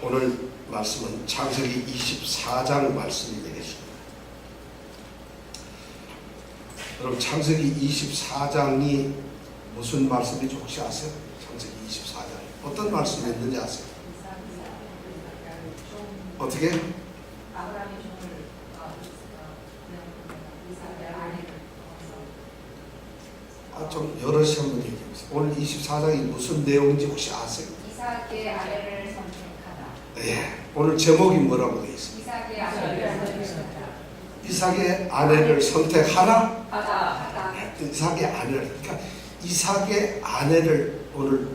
오늘 말씀은 창세기 24장 말씀이 되겠습니다. 여러분, 창세기 24장이 무슨 말씀인지 혹시 아세요? 창세기 24장에 어떤 말씀이 있는지 아세요? 어떻게? 좀 여럿이 한번 얘기해보세요. 오늘 24장이 무슨 내용인지 혹시 아세요? 이삭의 아내를 선택하다. 예, 오늘 제목이 뭐라고 되어 있습니까? 이삭의 아내를 선택하다. 이삭의 아내를 선택하라? 하다. 이삭의 아내를, 그러니까 이삭의 아내를 오늘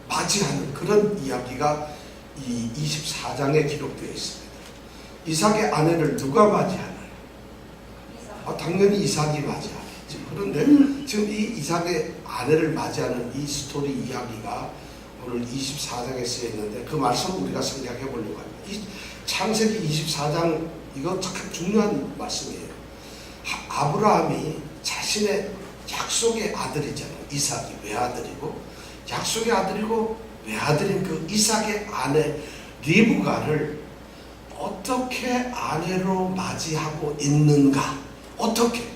맞이하는 그런 이야기가 이 24장에 기록되어 있습니다. 이삭의 아내를 누가 맞이하나요? 당연히 이삭이 맞이하겠죠. 그런데 지금 이 이삭의 아내를 맞이하는 이 스토리 이야기가 오늘 24장에 쓰여 있는데 그 말씀 우리가 생각해 보려고 합니다. 이 창세기 24장 이거 참 중요한 말씀이에요. 아브라함이 자신의 약속의 아들이잖아요. 이삭이 외아들이고 약속의 아들이고 외아들인 그 이삭의 아내 리브가를 어떻게 아내로 맞이하고 있는가, 어떻게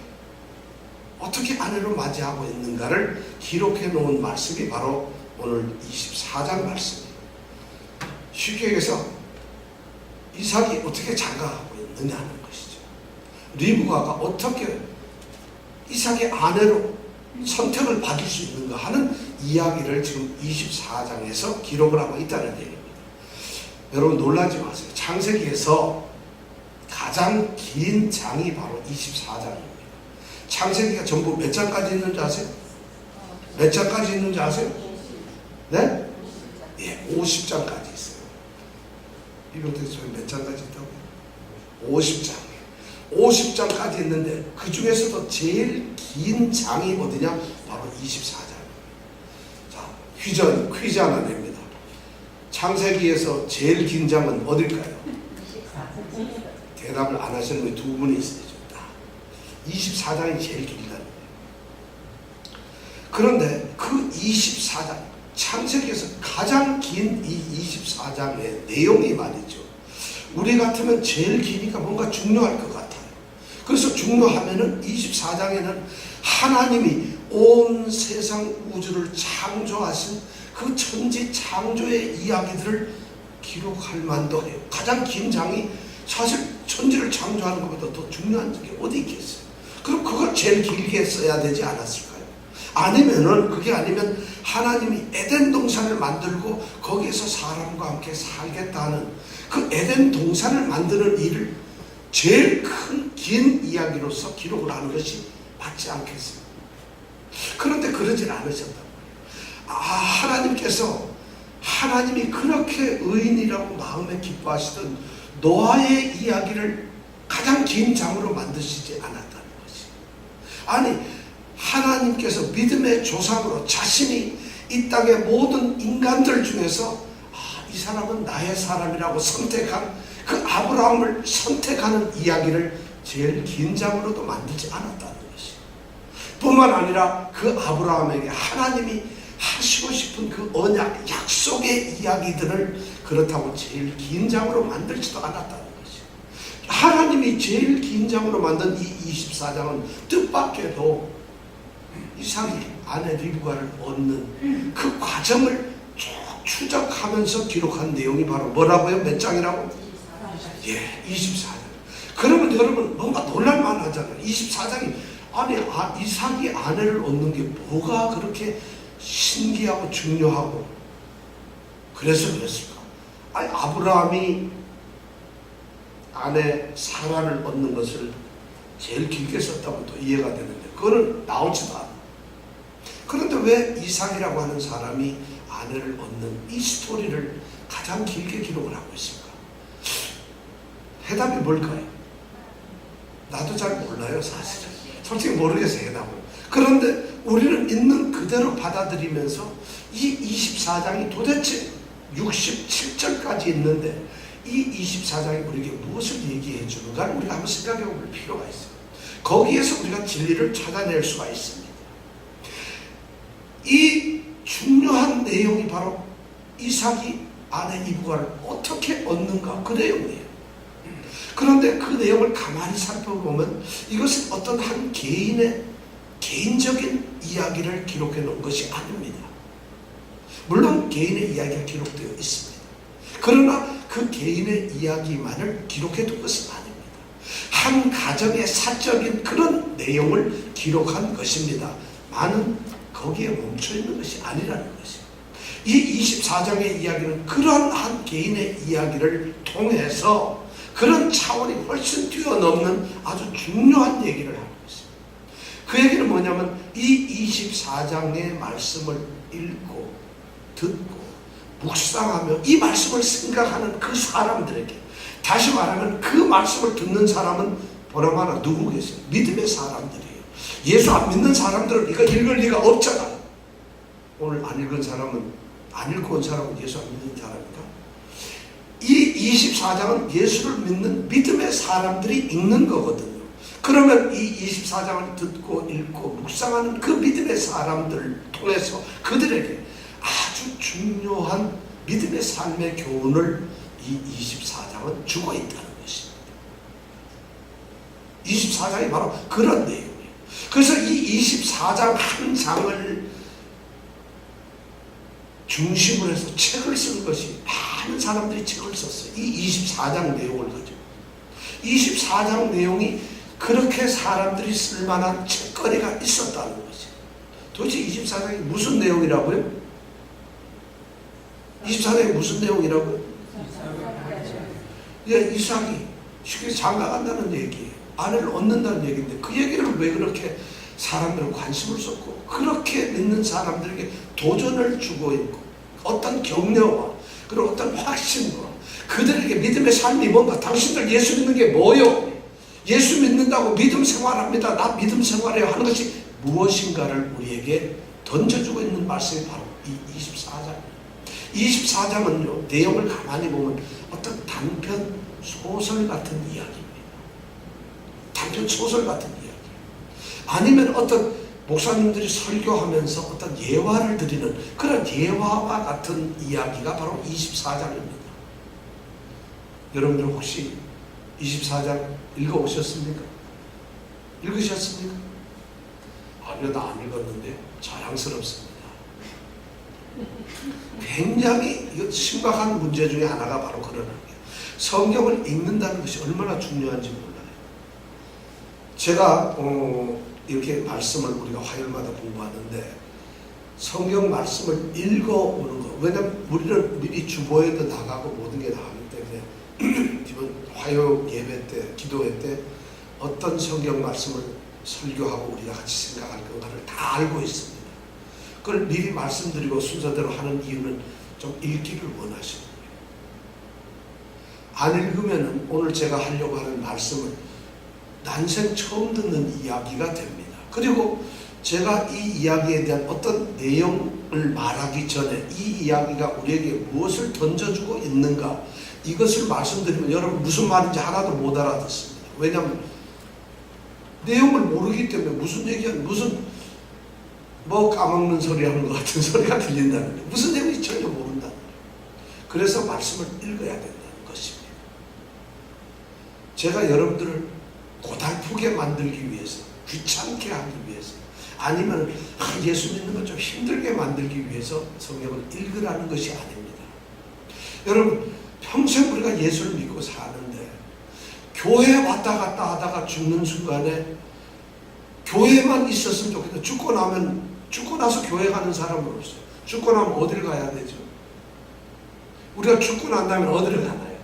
아내로 맞이하고 있는가를 기록해 놓은 말씀이 바로 오늘 24장 말씀이에요. 쉽게 얘기해서 이삭이 어떻게 장가가고 있느냐는 것이죠. 리브가가 어떻게 이삭의 아내로 선택을 받을 수 있는가 하는 이야기를 지금 24장에서 기록을 하고 있다는 얘기입니다. 여러분 놀라지 마세요. 창세기에서 가장 긴 장이 바로 24장입니다. 창세기가 전부 몇 장까지 있는지 아세요? 몇 장까지 있는지 아세요? 네? 예, 50장까지 있어요. 이것도 몇 장까지 있다고요? 50장. 50장까지 있는데 그 중에서도 제일 긴 장이 어디냐? 바로 24장입니다. 자, 퀴즈 하나 냅니다. 창세기에서 제일 긴 장은 어딜까요? 24장. 대답을 안 하시는 분이 두 분이 있어요. 24장이 제일 길다는 거예요. 그런데 그 24장, 창세기에서 가장 긴 이 24장의 내용이 말이죠. 우리 같으면 제일 기니까 뭔가 중요할 것 같아요. 그래서 중요하면은 24장에는 하나님이 온 세상 우주를 창조하신 그 천지 창조의 이야기들을 기록할 만도 해요. 가장 긴 장이 사실 천지를 창조하는 것보다 더 중요한 게 어디 있겠어요? 그럼 그걸 제일 길게 써야 되지 않았을까요? 아니면은 그게 아니면 하나님이 에덴 동산을 만들고 거기에서 사람과 함께 살겠다는 그 에덴 동산을 만드는 일을 제일 큰 긴 이야기로서 기록을 하는 것이 맞지 않겠어요? 그런데 그러진 않으셨단 말이에요. 하나님이 그렇게 의인이라고 마음에 기뻐하시던 노아의 이야기를 가장 긴 장으로 만드시지 않았다는 것이. 아니, 하나님께서 믿음의 조상으로 자신이 이 땅의 모든 인간들 중에서 이 사람은 나의 사람이라고 선택한 그 아브라함을 선택하는 이야기를 제일 긴 장으로도 만들지 않았다는 것이. 뿐만 아니라 그 아브라함에게 하나님이 하시고 싶은 그 언약, 약속의 이야기들을 그렇다고 제일 긴 장으로 만들지도 않았다는 것이. 하나님이 제일 긴 장으로 만든 이 24장은 뜻밖에도 이삭이 아내 리브가를 얻는 그 과정을 쭉 추적하면서 기록한 내용이 바로 뭐라고요? 몇 장이라고? 예, 24장. 그러면 여러분 뭔가 놀랄만 하잖아요. 24장이 아니 이삭이 아내를 얻는 게 뭐가 그렇게 신기하고 중요하고 그래서 그랬을까? 아니, 아브라함이 아내 사라를 얻는 것을 제일 길게 썼다고 또 이해가 되는데 그거는 나오지도 않아. 그런데 왜 이삭이라고 하는 사람이 아내를 얻는 이 스토리를 가장 길게 기록을 하고 있을까? 해답이 뭘까요? 나도 잘 몰라요, 사실은. 솔직히 모르겠어요, 해답을. 그런데 우리는 있는 그대로 받아들이면서 이 24장이 도대체 67절까지 있는데 이 24장이 우리에게 무엇을 얘기해 주는가를 우리가 한번 생각해 볼 필요가 있어요. 거기에서 우리가 진리를 찾아낼 수가 있습니다. 이 중요한 내용이 바로 이삭이 아내 이브가를 어떻게 얻는가 그 내용이에요. 그런데 그 내용을 가만히 살펴보면 이것은 어떤 한 개인의 개인적인 이야기를 기록해 놓은 것이 아닙니다. 물론 개인의 이야기가 기록되어 있습니다. 그러나 그 개인의 이야기만을 기록해 둔 것은 아닙니다. 한 가정의 사적인 그런 내용을 기록한 것입니다. 많은 거기에 멈춰 있는 것이 아니라는 것입니다. 이 24장의 이야기는 그런 한 개인의 이야기를 통해서 그런 차원이 훨씬 뛰어넘는 아주 중요한 얘기를 하고 있습니다. 그 얘기는 뭐냐면 이 24장의 말씀을 읽고 듣고 묵상하며 이 말씀을 생각하는 그 사람들에게, 다시 말하면 그 말씀을 듣는 사람은 보나마나 누구 계세요? 믿음의 사람들이에요. 예수 안 믿는 사람들은 이거 읽을 리가 없잖아요. 오늘 안 읽은 사람은, 안 읽고 온 사람은 예수 안 믿는 사람입니까? 이 24장은 예수를 믿는 믿음의 사람들이 읽는 거거든요. 그러면 이 24장을 듣고 읽고 묵상하는 그 믿음의 사람들을 통해서 그들에게 아주 중요한 믿음의 삶의 교훈을 이 24장은 주고 있다는 것입니다. 24장이 바로 그런 내용이에요. 그래서 이 24장 한 장을 중심으로 해서 책을 쓴 것이, 많은 사람들이 책을 썼어요. 이 24장 내용을 가지고. 24장 내용이 그렇게 사람들이 쓸만한 책거리가 있었다는 거죠. 도대체 24장이 무슨 내용이라고요? 24장이 무슨 내용이라고요? 예, 이삭이 쉽게 장가간다는 얘기예요. 아내를 얻는다는 얘기인데 그 얘기를 왜 그렇게 사람들은 관심을 쏟고 그렇게 믿는 사람들에게 도전을 주고 있고 어떤 격려와 그리고 어떤 확신과 그들에게 믿음의 삶이 뭔가, 당신들 예수 믿는 게 뭐요? 예수 믿는다고 믿음 생활합니다. 나 믿음 생활해요 하는 것이 무엇인가를 우리에게 던져주고 있는 말씀이 바로 이 24장입니다. 24장은요, 내용을 가만히 보면 어떤 단편 소설 같은 이야기입니다. 단편 소설 같은 이야기. 아니면 어떤 목사님들이 설교하면서 어떤 예화를 드리는 그런 예화와 같은 이야기가 바로 24장입니다. 여러분들 혹시 24장 읽어오셨습니까? 읽으셨습니까? 아니요, 나 안 읽었는데 자랑스럽습니다. 굉장히 심각한 문제 중에 하나가 바로 그런 거예요. 성경을 읽는다는 것이 얼마나 중요한지 몰라요. 제가 이렇게 말씀을 우리가 화요일마다 공부하는데 성경 말씀을 읽어오는 거, 왜냐면 우리는 미리 주보에도 나가고 모든 게 나가기 때문에 이번 화요 예배 때, 기도회 때 어떤 성경 말씀을 설교하고 우리가 같이 생각할 건가를 다 알고 있습니다. 그걸 미리 말씀드리고 순서대로 하는 이유는 좀 읽기를 원하시는 거예요. 안 읽으면 오늘 제가 하려고 하는 말씀을 난생 처음 듣는 이야기가 됩니다. 그리고 제가 이 이야기에 대한 어떤 내용을 말하기 전에 이 이야기가 우리에게 무엇을 던져주고 있는가, 이것을 말씀드리면 여러분 무슨 말인지 하나도 못 알아듣습니다. 왜냐하면 내용을 모르기 때문에 무슨 얘기하는, 무슨 뭐 까먹는 소리 하는 것 같은 소리가 들린다는 거예요. 무슨 내용인지 전혀 모른다는 거예요. 그래서 말씀을 읽어야 된다는 것입니다. 제가 여러분들을 고달프게 만들기 위해서, 귀찮게 하기 위해서, 아니면 예수 믿는 걸 좀 힘들게 만들기 위해서 성경을 읽으라는 것이 아닙니다. 여러분, 평생 우리가 예수를 믿고 사는데 교회 왔다 갔다 하다가 죽는 순간에 교회만 있었으면 좋겠다. 죽고 나서 교회 가는 사람은 없어요. 죽고 나면 어디를 가야 되죠? 우리가 죽고 난다면 어디를 가나요?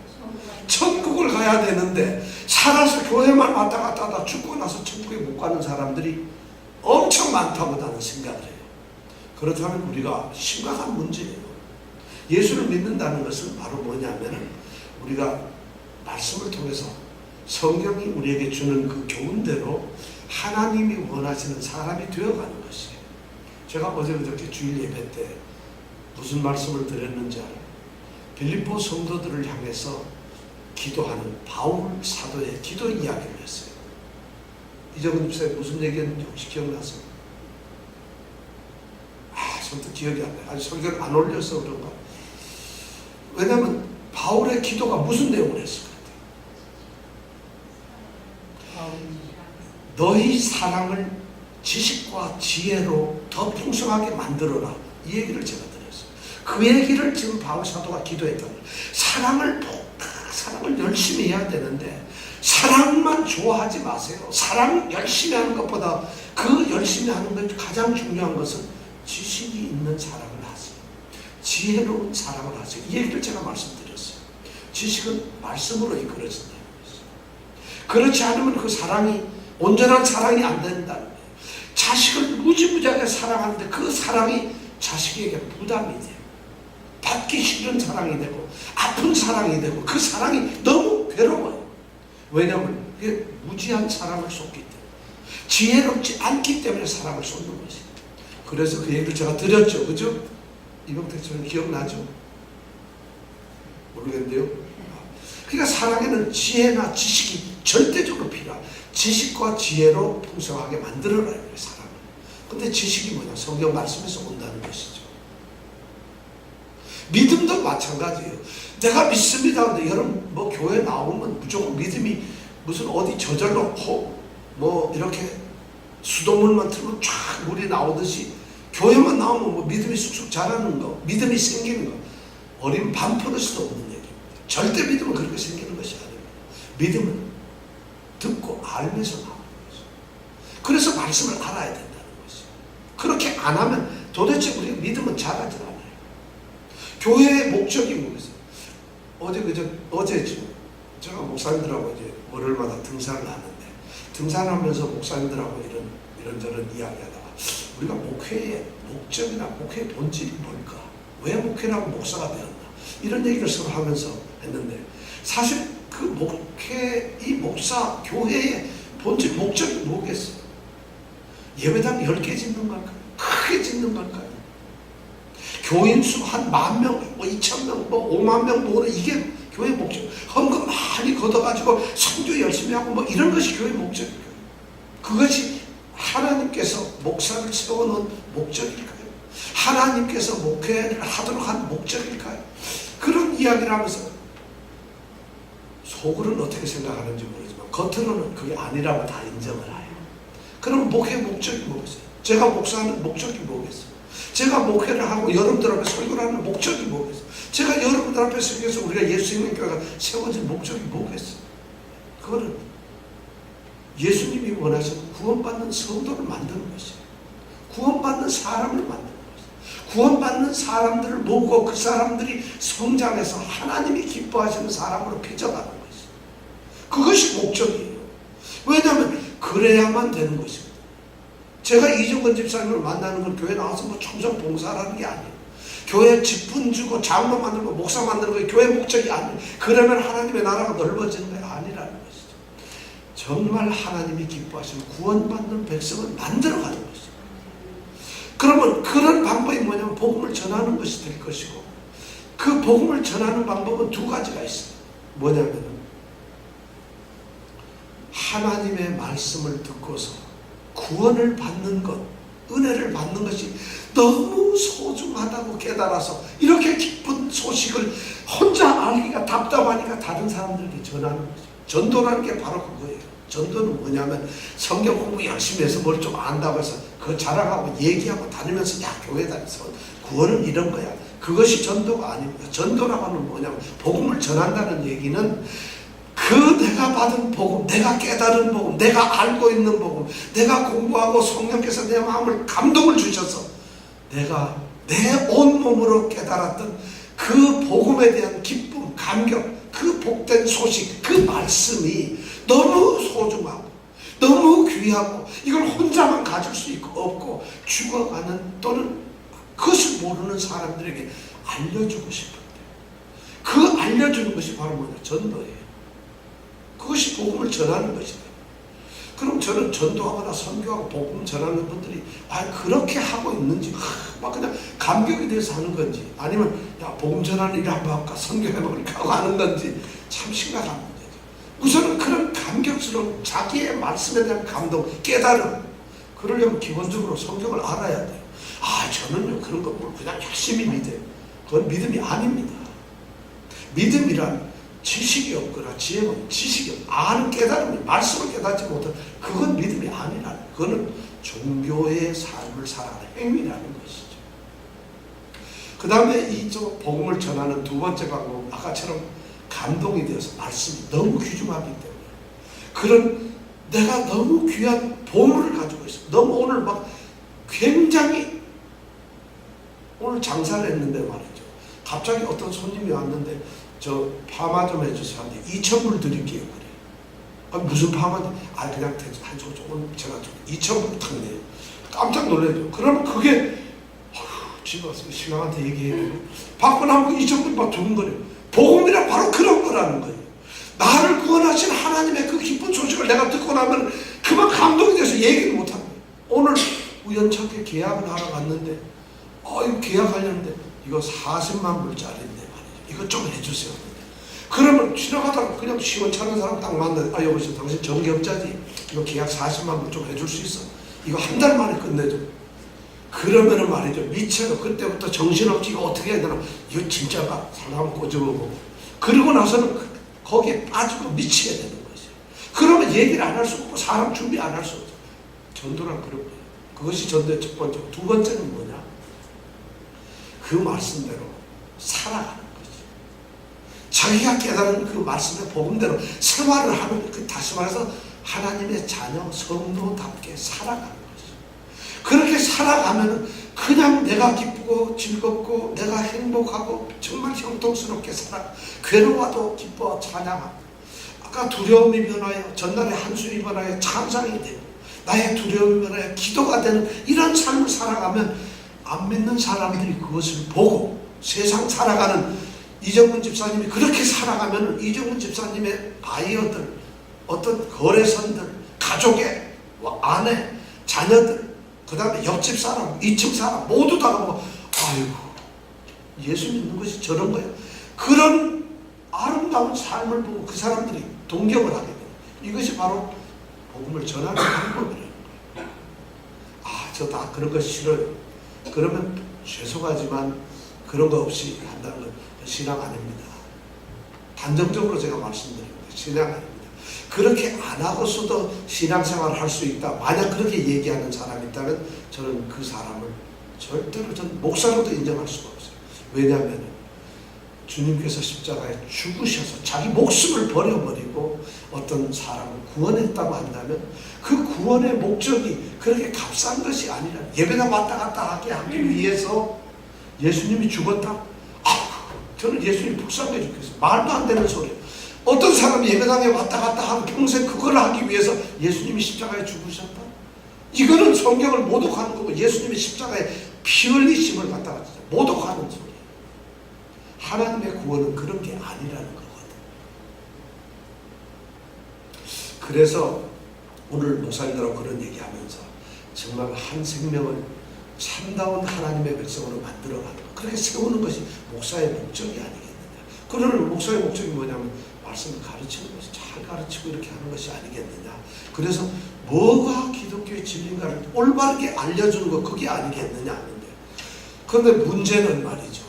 천국을 가야 되는데 살아서 교회만 왔다 갔다 하다 죽고 나서 천국에 못 가는 사람들이 엄청 많다고 나는 생각을 해요. 그렇다면 우리가 심각한 문제예요. 예수를 믿는다는 것은 바로 뭐냐면은 우리가 말씀을 통해서 성경이 우리에게 주는 그 교훈대로 하나님이 원하시는 사람이 되어가는 것이에요. 제가 어제 그저께 주일 예배 때 무슨 말씀을 드렸는지 알아요? 빌립보 성도들을 향해서 기도하는 바울 사도의 기도 이야기를 했어요. 이정은 집사님 무슨 얘기했는지 혹시 기억나세요? 선뜻 기억이 안 나요. 아직 설교를 안 올려서 그런가? 왜냐하면 바울의 기도가 무슨 내용을 했을 것 같아요? 너희 사랑을 지식과 지혜로 더 풍성하게 만들어라. 이 얘기를 제가 드렸어요. 그 얘기를 지금 바울 사도가 기도했던 거예요. 사랑을 열심히 해야 되는데 사랑만 좋아하지 마세요. 사랑 열심히 하는 것보다 그 열심히 하는 것 가장 중요한 것은 지식이 있는 사랑을 하세요. 지혜로운 사랑을 하세요. 이 얘기를 제가 말씀드렸어요. 지식은 말씀으로 이끌어진다는 것이죠. 그렇지 않으면 그 사랑이 온전한 사랑이 안 된다는 거예요. 자식을 무지무지하게 사랑하는데 그 사랑이 자식에게 부담이 돼요. 받기 싫은 사랑이 되고 아픈 사랑이 되고 그 사랑이 너무 괴로워요. 왜냐하면 그게 무지한 사랑을 쏟기 때문에 지혜롭지 않기 때문에 사랑을 쏟는 것이에요. 그래서 그 얘기를 제가 드렸죠. 그죠? 이병택 선생님 기억나죠? 모르겠는데요. 그러니까 사랑에는 지혜나 지식이 절대적으로 필요한 지식과 지혜로 풍성하게 만들어라. 사랑을. 근데 지식이 뭐냐? 성경 말씀에서 온다는 것이죠. 믿음도 마찬가지예요. 내가 믿습니다. 근데 여러분 뭐 교회 나오면 무조건 믿음이 무슨 어디 저절로 뭐 이렇게 수돗물만 틀면 쫙 물이 나오듯이 교회만 나오면 뭐 믿음이 쑥쑥 자라는 거, 믿음이 생기는 거, 어린 반푼을수도 없는 얘기입니다. 절대 믿음은 그렇게 생기는 것이 아닙니다. 믿음은 듣고 알면서 나오는 거죠. 그래서 말씀을 알아야 된다는 것이죠. 그렇게 안 하면 도대체 우리 믿음은 자라지 않아요. 교회의 목적이 뭐겠어요? 어제죠. 제가 목사님들하고 이제 월요일마다 등산을 하는데 등산하면서 목사님들하고 이런저런 이야기하다가 우리가 목회의 목적이나 목회의 본질이 뭘까? 왜 목회라고 목사가 되었나? 이런 얘기를 서로 하면서 했는데 사실 그 이 목사, 교회의 본질, 목적이 뭐겠어요? 예배당 10개 짓는 걸까요? 크게 짓는 걸까요? 교인 수 한 10,000명, 2,000명, 50,000명 모으는 이게 교회 목적. 헌금 많이 걷어가지고 선교 열심히 하고 이런 것이 교회 목적일까요? 그것이 하나님께서 목사를 세워놓은 목적일까요? 하나님께서 목회를 하도록 한 목적일까요? 그런 이야기를 하면서 속으로는 어떻게 생각하는지 모르지만 겉으로는 그게 아니라고 다 인정을 해요. 그럼 목회의 목적이 뭐겠어요? 제가 목사하는 목적이 뭐겠어요? 제가 목회를 하고 여러분들 앞에 설교를 하는 목적이 뭐겠어요? 제가 여러분들 앞에 설교해서 우리가 예수님의 교회가 세워진 목적이 뭐겠어요? 그거는 예수님이 원하시는 구원받는 성도를 만드는 것이에요. 구원받는 사람을 만드는 것이에요. 구원받는 사람들을 모으고 그 사람들이 성장해서 하나님이 기뻐하시는 사람으로 빚어가는 것이에요. 그것이 목적이에요. 왜냐하면 그래야만 되는 것입니다. 제가 이종건 집사님을 만나는 건 교회 나와서 뭐 청소 봉사라는 게 아니에요. 교회 직분 주고 장로 만들고 목사 만드는 게 교회 목적이 아니에요. 그러면 하나님의 나라가 넓어지는 게 아니라는 것이죠. 정말 하나님이 기뻐하시는 구원받는 백성을 만들어가는 것이죠. 그러면 그런 방법이 뭐냐면 복음을 전하는 것이 될 것이고 그 복음을 전하는 방법은 두 가지가 있어요. 뭐냐면 하나님의 말씀을 듣고서 구원을 받는 것, 은혜를 받는 것이 너무 소중하다고 깨달아서 이렇게 기쁜 소식을 혼자 알기가 답답하니까 다른 사람들에게 전하는 거죠. 전도라는 게 바로 그거예요. 전도는 뭐냐면 성경 공부 열심히 해서 뭘 좀 안다고 해서 그거 자랑하고 얘기하고 다니면서 야 교회 다니면서 구원은 이런 거야. 그것이 전도가 아닙니다. 전도라고 하는 뭐냐면 복음을 전한다는 얘기는 그 내가 받은 복음, 내가 깨달은 복음, 내가 알고 있는 복음, 내가 공부하고 성령께서 내 마음을 감동을 주셔서 내가 내 온몸으로 깨달았던 그 복음에 대한 기쁨, 감격, 그 복된 소식, 그 말씀이 너무 소중하고 너무 귀하고 이걸 혼자만 가질 수 있고 없고 죽어가는 또는 그것을 모르는 사람들에게 알려주고 싶은데 그 알려주는 것이 바로 뭐냐? 전도예요. 그것이 복음을 전하는 것이다. 그럼 저는 전도하거나 선교하고 복음 전하는 분들이 그렇게 하고 있는지 막 그냥 감격이 돼서 하는 건지 아니면 야 복음 전하는 일을 한번 할까 선교해볼까 하고 하는 건지 참 심각한 문제죠. 우선은 그런 감격스러운 자기의 말씀에 대한 감동, 깨달음 그러려면 기본적으로 성경을 알아야 돼요. 저는요 그런 거 그냥 열심히 믿어요. 그건 믿음이 아닙니다. 믿음이란 지식이 없거나 지혜는 지식이 없고 아는 깨달음이 말씀을 깨닫지 못한 그건 믿음이 아니라는 그거는 종교의 삶을 살아가는 행위라는 것이죠. 그 다음에 이 복음을 전하는 두 번째 방법은 아까처럼 감동이 되어서 말씀이 너무 귀중하기 때문에 그런 내가 너무 귀한 보물을 가지고 있어. 너무 오늘 막 굉장히 오늘 장사를 했는데 말이죠. 갑자기 어떤 손님이 왔는데 저 파마 좀 해주세요 하는데 2,000불 드릴게요. 그래. 아, 무슨 파마인데? 아 그냥 한 조금 제가 좀 2,000불 탁내요. 깜짝 놀라죠. 그러면 그게 집에 와서 신랑한테 얘기해요. 받고 나면 2,000불 막 주는 거예요. 복음이란 바로 그런 거라는 거예요. 나를 구원하신 하나님의 그 기쁜 소식을 내가 듣고 나면 그만 감동이 돼서 얘기를 못합니다. 오늘 우연찮게 계약을 하러 갔는데 이거 계약하려는데 이거 40만 불짜리인데 말이죠. 이거 좀 해주세요. 그러면 지나가다가 그냥 시원찮은 사람 딱 만나 여보세요. 당신 정기업자지? 이거 계약 40만 불 좀 해줄 수 있어? 이거 한 달 만에 끝내줘. 그러면은 말이죠. 미쳐요. 그때부터 정신없지 이거 어떻게 해야 되나. 이거 진짜가 사람 꼬집어보고 그러고 나서는 거기에 빠지고 미치게 되는 거죠. 그러면 얘기를 안 할 수 없고 사람 준비 안 할 수 없죠. 전도란 그런 거예요. 그것이 전도의 첫 번째. 두 번째는 뭐냐? 그 말씀대로 살아가는 거죠. 자기가 깨달은 그 말씀의 복음대로 생활을 하는 거예요. 다시 말해서 하나님의 자녀 성도답게 살아가는 거죠. 그렇게 살아가면 그냥 내가 기쁘고 즐겁고 내가 행복하고 정말 형통스럽게 살아 괴로워도 기뻐 찬양하고 아까 두려움이 변하여 전날에 한숨이 변하여 찬양이 되고 나의 두려움이 변하여 기도가 되는 이런 삶을 살아가면 안 믿는 사람들이 그것을 보고 세상 살아가는 이정문 집사님이 그렇게 살아가면 이정문 집사님의 바이어들 어떤 거래선들 가족의 아내 자녀들 그 다음에 옆집 사람, 2층 사람 모두 다 보고 아이고 예수 믿는 것이 저런 거야. 그런 아름다운 삶을 보고 그 사람들이 동경을 하게 돼요. 이것이 바로 복음을 전하는 방법이에요. 저 다 그런 거 싫어요. 그러면 죄송하지만 그런 거 없이 한다는 건 신앙 아닙니다. 단정적으로 제가 말씀드립니다. 신앙 아닙니다. 그렇게 안 하고서도 신앙생활을 할 수 있다. 만약 그렇게 얘기하는 사람이 있다면 저는 그 사람을 절대로 전 목사로도 인정할 수가 없어요. 왜냐하면 주님께서 십자가에 죽으셔서 자기 목숨을 버려버리고 어떤 사람을 구원했다고 한다면 그 구원의 목적이 그렇게 값싼 것이 아니라 예배당 왔다 갔다 하기 위해서 예수님이 죽었다? 저는 예수님 불쌍해 죽겠어요. 말도 안 되는 소리. 어떤 사람이 예배당에 왔다 갔다 하고 평생 그걸 하기 위해서 예수님이 십자가에 죽으셨다? 이거는 성경을 모독하는 거고 예수님의 십자가에 피 흘리심을 갖다가 모독하는 소리. 하나님의 구원은 그런 게 아니라는 거거든. 그래서 오늘 목사님들하고 그런 얘기하면서 정말 한 생명을 참다운 하나님의 백성으로 만들어가는 것, 그렇게 세우는 것이 목사의 목적이 아니겠느냐. 그러는 목사의 목적이 뭐냐면 말씀을 가르치는 것이 잘 가르치고 이렇게 하는 것이 아니겠느냐. 그래서 뭐가 기독교의 진리인가를 올바르게 알려주는 것, 그게 아니겠느냐 하는데, 그런데 문제는 말이죠.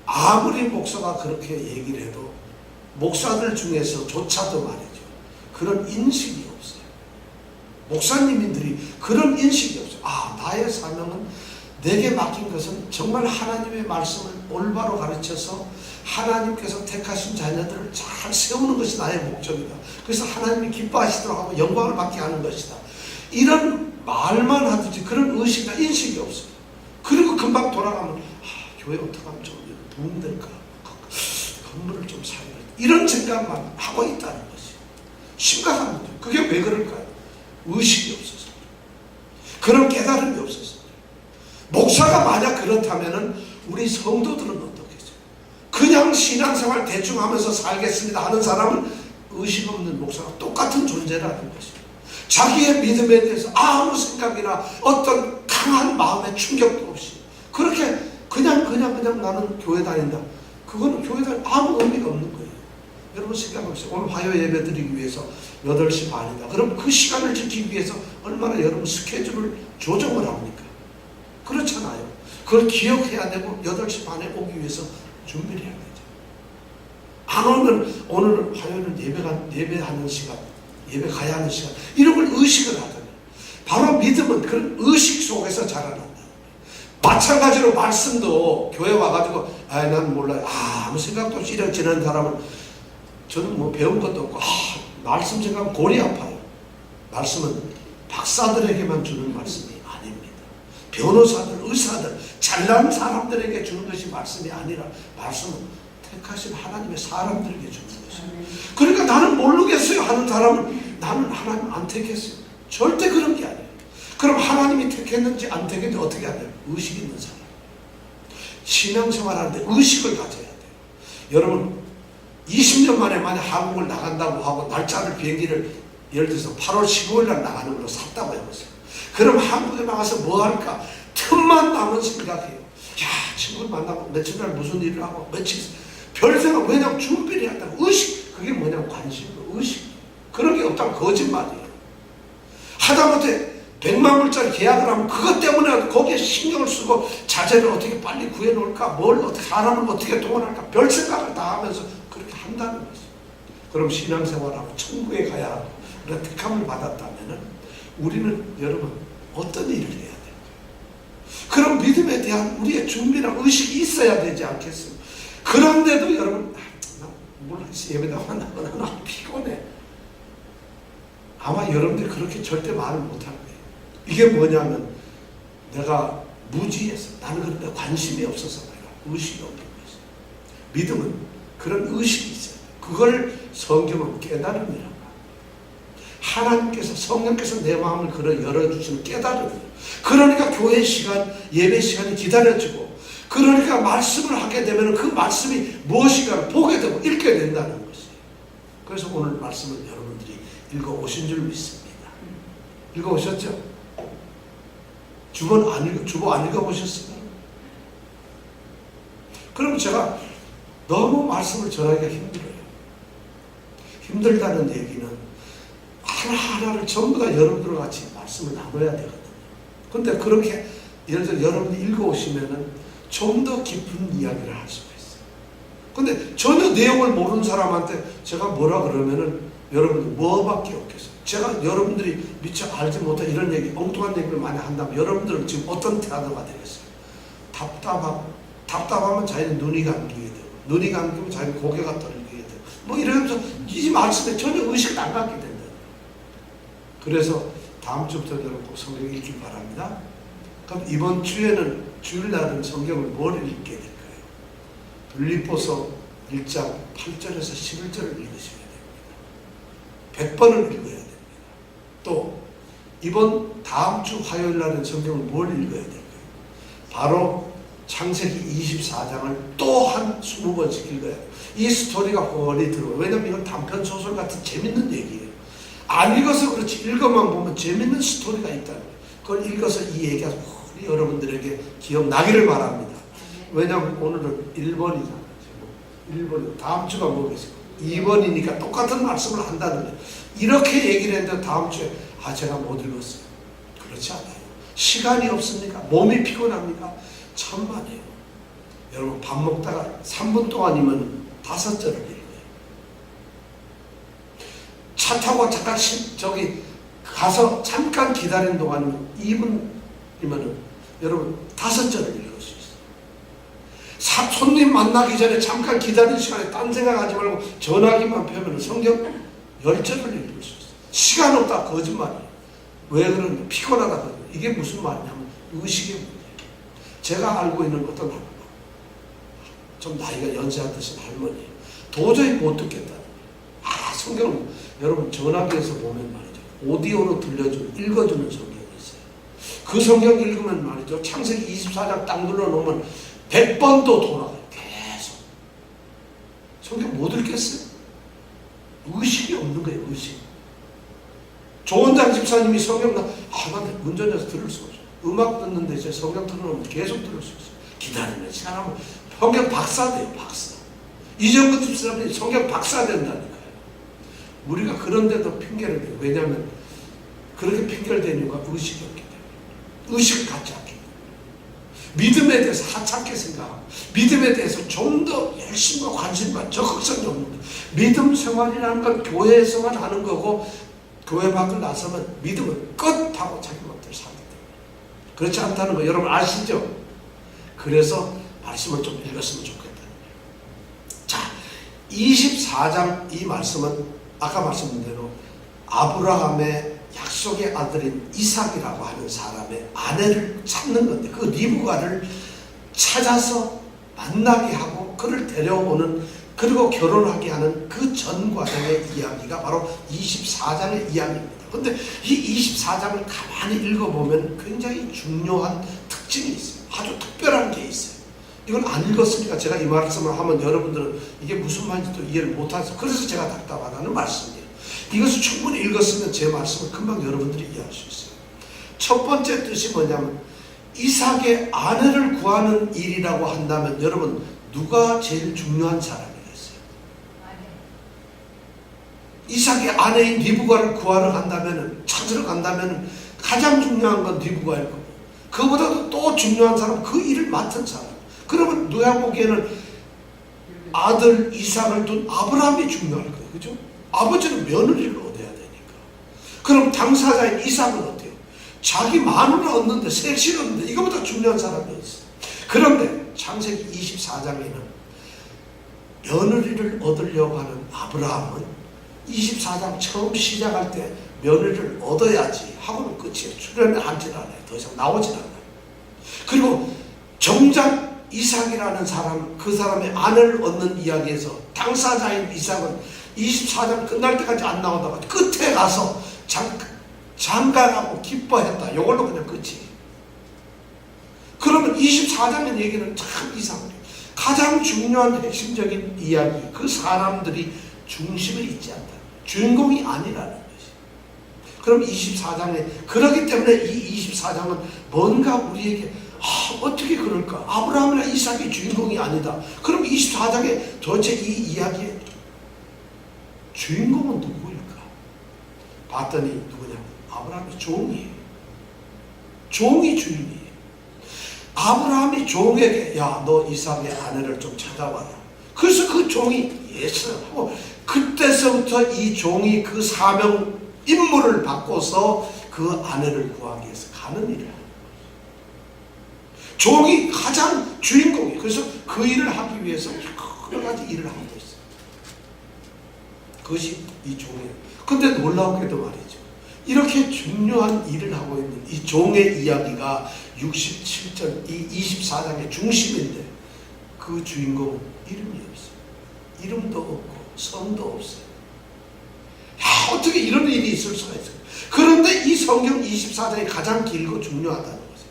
아무리 목사가 그렇게 얘기를 해도 목사들 중에서조차도 말이죠. 그런 인식이 없어요. 목사님들이 그런 인식이 없어요. 나의 사명은 내게 맡긴 것은 정말 하나님의 말씀을 올바로 가르쳐서 하나님께서 택하신 자녀들을 잘 세우는 것이 나의 목적이다. 그래서 하나님이 기뻐하시도록 하고 영광을 받게 하는 것이다. 이런 말만 하든지 그런 의식이나 인식이 없어요. 그리고 금방 돌아가면 교회 어떻게 하면 좀 부흥될까? 건물을 좀 사야 돼. 이런 생각만 하고 있다는 것이 심각한 문제. 그게 왜 그럴까요? 의식이 없어서. 그런 깨달음이 없어서. 목사가 만약 그렇다면은 우리 성도들은 어떻겠어요? 그냥 신앙생활 대충 하면서 살겠습니다 하는 사람은 의식 없는 목사가 똑같은 존재라는 것이죠. 자기의 믿음에 대해서 아무 생각이나 어떤 강한 마음의 충격도 없이 그렇게 그냥 나는 교회 다닌다. 그거는 교회 다니는 아무 의미가 없는 거예요. 여러분 생각해보세요. 오늘 화요 예배 드리기 위해서 8시 반이다. 그럼 그 시간을 지키기 위해서 얼마나 여러분 스케줄을 조정을 합니까? 그렇잖아요. 그걸 기억해야 되고 8시 반에 오기 위해서 준비를 해야 되죠. 안 오면 오늘 화요일은 예배하는 시간, 예배 가야 하는 시간, 이런 걸 의식을 하잖아요. 바로 믿음은 그런 의식 속에서 자라난다. 마찬가지로 말씀도 교회 와가지고 난 몰라요. 아무 생각도 없이 이렇게 지내는 사람은 저는 뭐 배운 것도 없고 말씀 생각하면 골이 아파요. 말씀은 박사들에게만 주는 말씀이 아닙니다. 변호사들, 의사들, 잘난 사람들에게 주는 것이 말씀이 아니라 말씀은 택하신 하나님의 사람들에게 주는 것입니다. 그러니까 나는 모르겠어요 하는 사람은 나는 하나님 안 택했어요. 절대 그런 게 아니에요. 그럼 하나님이 택했는지 안 택했는지 어떻게 하냐? 의식 있는 사람. 신앙생활하는데 의식을 가져야 돼요. 여러분 20년 만에 만약 한국을 나간다고 하고 날짜를 비행기를 예를 들어서 8월 15일 날 나가는 걸로 샀다고 해보세요. 그럼 한국에 나가서 뭐 할까? 틈만 나면 생각해요. 야, 친구를 만나고 며칠 날 무슨 일을 하고 며칠 별 생각, 왜냐면 준비를 한다고. 의식, 그게 뭐냐면 관심이고 의식. 그런 게 없다면 거짓말이에요. 하다못해 100만 불짜리 계약을 하면 그것 때문에 거기에 신경을 쓰고 자재를 어떻게 빨리 구해놓을까, 뭘 어떻게, 사람을 어떻게 동원할까, 별 생각을 다 하면서 그렇게 한다는 거죠. 그럼 신앙생활하고 천국에 가야 하고 그런 택함을 받았다면 우리는 여러분 어떤 일을 해야 돼요? 그런 믿음에 대한 우리의 준비나 의식이 있어야 되지 않겠습니까? 그런데도 여러분 몰라, 예배 나가고 나는 피곤해. 아마 여러분들이 그렇게 절대 말을 못할 거예요. 이게 뭐냐면 내가 무지해서, 나는 그런데 관심이 없어서 내가 의식이 없는 거죠. 믿음은 그런 의식이 있어요. 그걸 성경은 깨달음이라고. 하나님께서, 성령께서 내 마음을 열어주시는 깨달음이에요. 그러니까 교회 시간, 예배 시간이 기다려지고, 그러니까 말씀을 하게 되면 그 말씀이 무엇인가를 보게 되고 읽게 된다는 것이에요. 그래서 오늘 말씀을 여러분들이 읽어오신 줄 믿습니다. 읽어오셨죠? 주보 안 읽어보셨어요? 그럼 제가 너무 말씀을 전하기가 힘들어요. 힘들다는 얘기는 하나하나를 전부 다 여러분들과 같이 말씀을 나눠야 되거든요. 근데 그렇게 예를 들어 여러분이 읽어오시면은 좀 더 깊은 이야기를 할 수가 있어요. 근데 전혀 내용을 모르는 사람한테 제가 뭐라 그러면은 여러분들 뭐밖에 없겠어요. 제가 여러분들이 미처 알지 못한 이런 얘기, 엉뚱한 얘기를 많이 한다면 여러분들은 지금 어떤 태도가 되겠어요? 답답하면 자기는 눈이 감기게 되고, 눈이 감기면 자기는 고개가 떨리게 되고, 뭐 이러면서 이 말씀에 전혀 의식을 안 갖게 된다. 그래서 다음 주부터 여러분 꼭 성경 읽기 바랍니다. 그럼 이번 주에는 주일날은 성경을 뭘 읽게 될까요? 빌립보서 1장 8절에서 11절을 읽으셔야 됩니다. 100번을 읽어야 됩니다. 또 이번 다음 주 화요일 날은 성경을 뭘 읽어야 될까요? 바로 창세기 24장을 또 한 20번씩 읽어야 돼요. 이 스토리가 훤히 들어요. 왜냐하면 이건 단편소설 같은 재밌는 얘기예요. 안 읽어서 그렇지 읽어만 보면 재밌는 스토리가 있다는 거예요. 그걸 읽어서 이 얘기가 훤히 여러분들에게 기억나기를 바랍니다. 왜냐하면 오늘은 1번이잖아요. 1번, 다음 주가 뭐겠어요? 2번이니까 똑같은 말씀을 한다는 거예요. 이렇게 얘기를 했는데 다음 주에 제가 못 읽었어요. 그렇지 않아요. 시간이 없습니까? 몸이 피곤합니까? 천만에요. 여러분 밥 먹다가 3분 동안이면 5절을 읽어요. 차 타고 잠깐 저기 가서 잠깐 기다리는 동안이면 2분이면 여러분 5절을 읽을 수 있어요. 손님 만나기 전에 잠깐 기다리는 시간에 딴 생각하지 말고 전화기만 펴면 성경 10절을 읽을 수 있어요. 시간 없다 거짓말이에요. 왜 그러냐? 피곤하다 그러냐. 이게 무슨 말이냐면 의식의 문제예요. 제가 알고 있는 어떤 할머니, 좀 나이가 연세한 듯한 할머니, 도저히 못 듣겠다. 성경을 여러분 전화기에서 보면 말이죠. 오디오로 읽어주는 성경이 있어요. 그 성경 읽으면 말이죠. 창세기 24장 딱 눌러놓으면 100번도 돌아가요. 계속. 성경 못 읽겠어요? 의식이 없는 거예요. 의식. 조원장 집사님이 성경 난 운전해서 들을 수 없어요. 음악 듣는데 제 성경 틀어놓으면 계속 들을 수 있어요. 기다리는 시간하면 성경 박사 돼요. 박사. 이정근 집사님이 성경 박사 된다니까요. 우리가 그런데도 핑계를 대요. 왜냐하면 그렇게 핑계를 대는 이유가 의식이 없기 때문에. 의식을 갖지 않기 때문에. 믿음에 대해서 하찮게 생각하고 믿음에 대해서 좀 더 열심과 관심과 적극성이 없는데 믿음 생활이라는 건 교회에서만 하는 거고 교회 밖을 나서면 믿음을 끝하고 자기 멋대로 살기 때문에 그렇지 않다는 거 여러분 아시죠? 그래서 말씀을 좀 읽었으면 좋겠다. 자, 24장 이 말씀은 아까 말씀드린 대로 아브라함의 약속의 아들인 이삭이라고 하는 사람의 아내를 찾는 건데 그 리브가를 찾아서 만나게 하고 그를 데려오는 그리고 결혼하게 하는 그 전 과정의 이야기가 바로 24장의 이야기입니다. 그런데 이 24장을 가만히 읽어보면 굉장히 중요한 특징이 있어요. 아주 특별한 게 있어요. 이걸 안 읽었으니까 제가 이 말씀을 하면 여러분들은 이게 무슨 말인지 또 이해를 못하죠. 그래서 제가 답답하다는 말씀이에요. 이것을 충분히 읽었으면 제 말씀을 금방 여러분들이 이해할 수 있어요. 첫 번째 뜻이 뭐냐면 이삭의 아내를 구하는 일이라고 한다면 여러분 누가 제일 중요한 사람이겠어요? 이삭의 아내인 리브가를 구하러 간다면 찾으러 간다면 가장 중요한 건 리브가일 거고 그보다도 또 중요한 사람 그 일을 맡은 사람 그러면 누가 보기에는 아들 이삭을 둔 아브라함이 중요할 거예요. 그죠? 아버지는 며느리를 얻어야 되니까. 그럼 당사자인 이삭은 어때요? 자기 마누라 얻는데 셋을 얻는데 이거보다 중요한 사람이 있어요. 그런데 창세기 24장에는 며느리를 얻으려고 하는 아브라함은 24장 처음 시작할 때 며느리를 얻어야지 하고는 끝이에요. 출연을 하질 않아요. 더 이상 나오질 않아요. 그리고 정작 이삭이라는 사람, 그 사람의 아내를 얻는 이야기에서 당사자인 이삭은 24장 끝날 때까지 안 나오다가 끝에 가서 장가가고 기뻐했다. 이걸로 그냥 끝이에요. 그러면 24장의 얘기는 참 이상해요. 가장 중요한 핵심적인 이야기, 그 사람들이 중심에 있지 않다. 주인공이 아니라는 것이. 그럼 24장에 그렇기 때문에 이 24장은 뭔가 우리에게 어떻게 그럴까? 아브라함이나 이삭이 주인공이 아니다. 그럼 24장에 도대체 이 이야기의 주인공은 누구일까? 봤더니 누구냐? 아브라함의 종이에요. 종이 주인이에요. 아브라함이 종에게 야, 너 이삭의 아내를 좀 찾아와라. 그래서 그 종이 예스 하고 그때서부터 이 종이 그 사명 임무를 받고서 그 아내를 구하기 위해서 가는 일을 하는 거예요. 종이 가장 주인공이에요. 그래서 그 일을 하기 위해서 여러 가지 일을 하고 있어요. 그것이 이 종이에요. 근데 놀라우게도 말이죠. 이렇게 중요한 일을 하고 있는 이 종의 이야기가 67절 이 24장의 중심인데 그 주인공은 이름이 없어요. 이름도 없고 성도 없어요. 야, 어떻게 이런 일이 있을 수가 있어요. 그런데 이 성경 24장이 가장 길고 중요하다는 거죠.